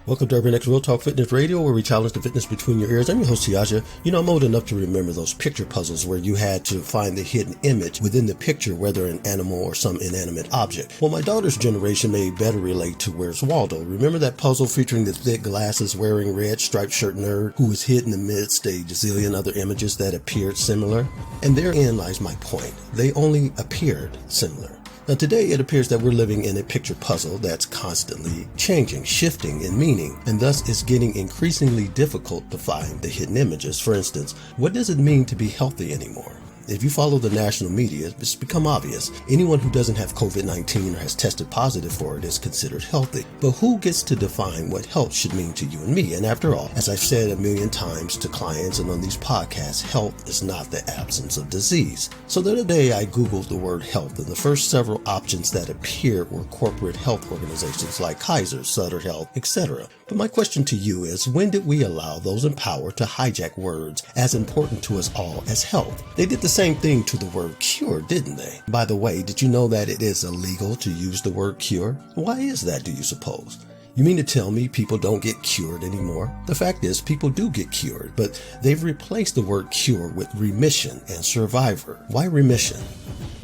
Welcome to UrbanEx Real Talk Fitness Radio, where we challenge the fitness between your ears. I'm your host, Tiaja. I'm old enough to remember those picture puzzles where you had to find the hidden image within the picture, whether an animal or some inanimate object. Well, my daughter's generation may better relate to Where's Waldo. Remember that puzzle featuring the thick glasses wearing red striped shirt nerd who was hidden amidst a gazillion other images that appeared similar? And therein lies my point. They only appeared similar. Now today it appears that we're living in a picture puzzle that's constantly changing, shifting in meaning, and thus it's getting increasingly difficult to find the hidden images. For instance, what does it mean to be healthy anymore? If you follow the national media, it's become obvious. Anyone who doesn't have COVID-19 or has tested positive for it is considered healthy. But who gets to define what health should mean to you and me? And after all, as I've said a million times to clients and on these podcasts, health is not the absence of disease. So the other day I Googled the word health, and the first several options that appeared were corporate health organizations like Kaiser, Sutter Health, etc. But my question to you is, when did we allow those in power to hijack words as important to us all as health? They did the same thing to the word cure, didn't they? By the way, did you know that it is illegal to use the word cure? Why is that, do you suppose? You mean to tell me people don't get cured anymore? The fact is, people do get cured, but they've replaced the word cure with remission and survivor. Why remission?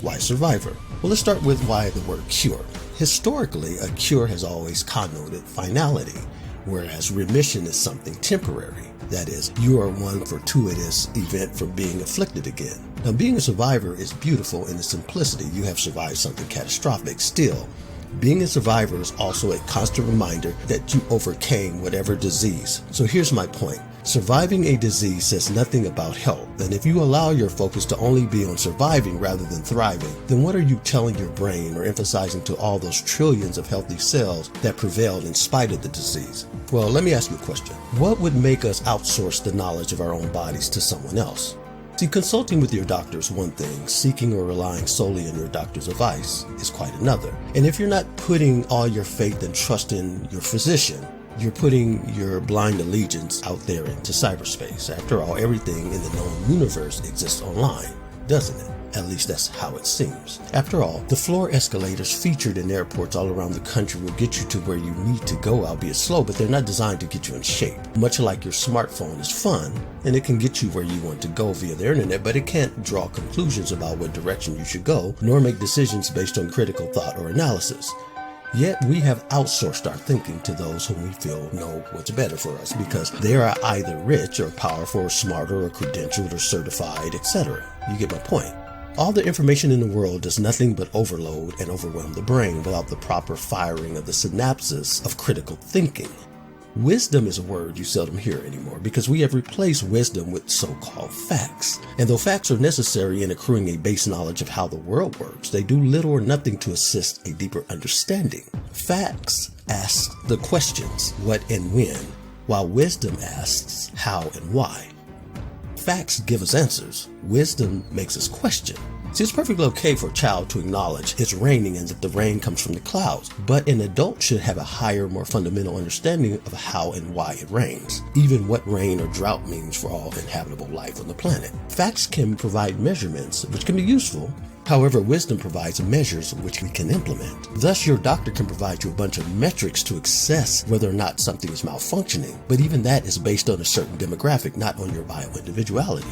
Why survivor? Well, let's start with why the word cure. Historically, a cure has always connoted finality, whereas remission is something temporary. That is, you are one fortuitous event from being afflicted again. Now, being a survivor is beautiful in its simplicity. You have survived something catastrophic. Still, being a survivor is also a constant reminder that you overcame whatever disease. So here's my point. Surviving a disease says nothing about health, and if you allow your focus to only be on surviving rather than thriving, then what are you telling your brain or emphasizing to all those trillions of healthy cells that prevailed in spite of the disease? Well, let me ask you a question. What would make us outsource the knowledge of our own bodies to someone else? See, consulting with your doctor is one thing. Seeking or relying solely on your doctor's advice is quite another. And if you're not putting all your faith and trust in your physician, you're putting your blind allegiance out there into cyberspace. After all, everything in the known universe exists online, doesn't it? At least that's how it seems. After all, the floor escalators featured in airports all around the country will get you to where you need to go, albeit slow, but they're not designed to get you in shape. Much like your smartphone is fun, and it can get you where you want to go via the internet, but it can't draw conclusions about what direction you should go, nor make decisions based on critical thought or analysis. Yet we have outsourced our thinking to those whom we feel know what's better for us, because they are either rich or powerful or smarter or credentialed or certified, etc. You get my point. All the information in the world does nothing but overload and overwhelm the brain without the proper firing of the synapses of critical thinking. Wisdom is a word you seldom hear anymore because we have replaced wisdom with so-called facts. And though facts are necessary in accruing a base knowledge of how the world works, they do little or nothing to assist a deeper understanding. Facts ask the questions, what and when, while wisdom asks how and why. Facts give us answers. Wisdom makes us question. See, it's perfectly okay for a child to acknowledge it's raining and that the rain comes from the clouds, but an adult should have a higher, more fundamental understanding of how and why it rains, even what rain or drought means for all inhabitable life on the planet. Facts can provide measurements, which can be useful. However, wisdom provides measures which we can implement. Thus, your doctor can provide you a bunch of metrics to assess whether or not something is malfunctioning, but even that is based on a certain demographic, not on your bio-individuality.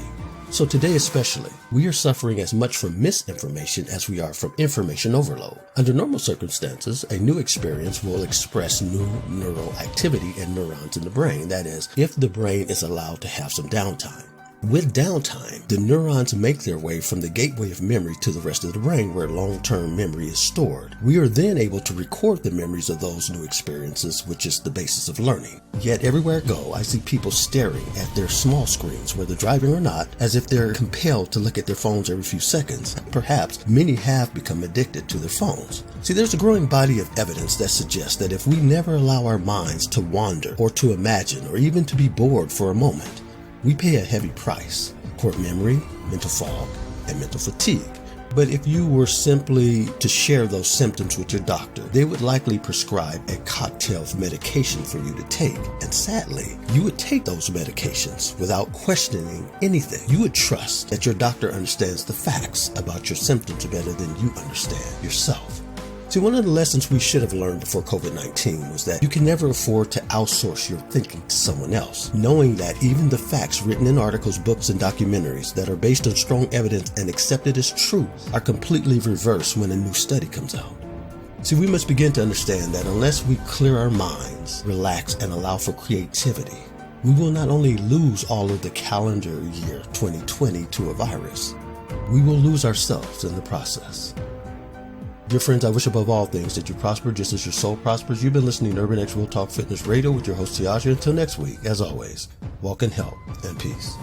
So today especially, we are suffering as much from misinformation as we are from information overload. Under normal circumstances, a new experience will express new neural activity in neurons in the brain. That is, if the brain is allowed to have some downtime. With downtime, the neurons make their way from the gateway of memory to the rest of the brain where long-term memory is stored. We are then able to record the memories of those new experiences, which is the basis of learning. Yet everywhere I go, I see people staring at their small screens, whether driving or not, as if they're compelled to look at their phones every few seconds. Perhaps many have become addicted to their phones. See, there's a growing body of evidence that suggests that if we never allow our minds to wander or to imagine or even to be bored for a moment, we pay a heavy price: poor memory, mental fog, and mental fatigue. But if you were simply to share those symptoms with your doctor, they would likely prescribe a cocktail of medication for you to take. And sadly, you would take those medications without questioning anything. You would trust that your doctor understands the facts about your symptoms better than you understand yourself. See, one of the lessons we should have learned before COVID-19 was that you can never afford to outsource your thinking to someone else, knowing that even the facts written in articles, books, and documentaries that are based on strong evidence and accepted as truth are completely reversed when a new study comes out. See, we must begin to understand that unless we clear our minds, relax, and allow for creativity, we will not only lose all of the calendar year 2020 to a virus, we will lose ourselves in the process. Dear friends, I wish above all things that you prosper just as your soul prospers. You've been listening to UrbanEx Real Talk Fitness Radio with your host, Tiaja. Until next week, as always, walk in health and peace.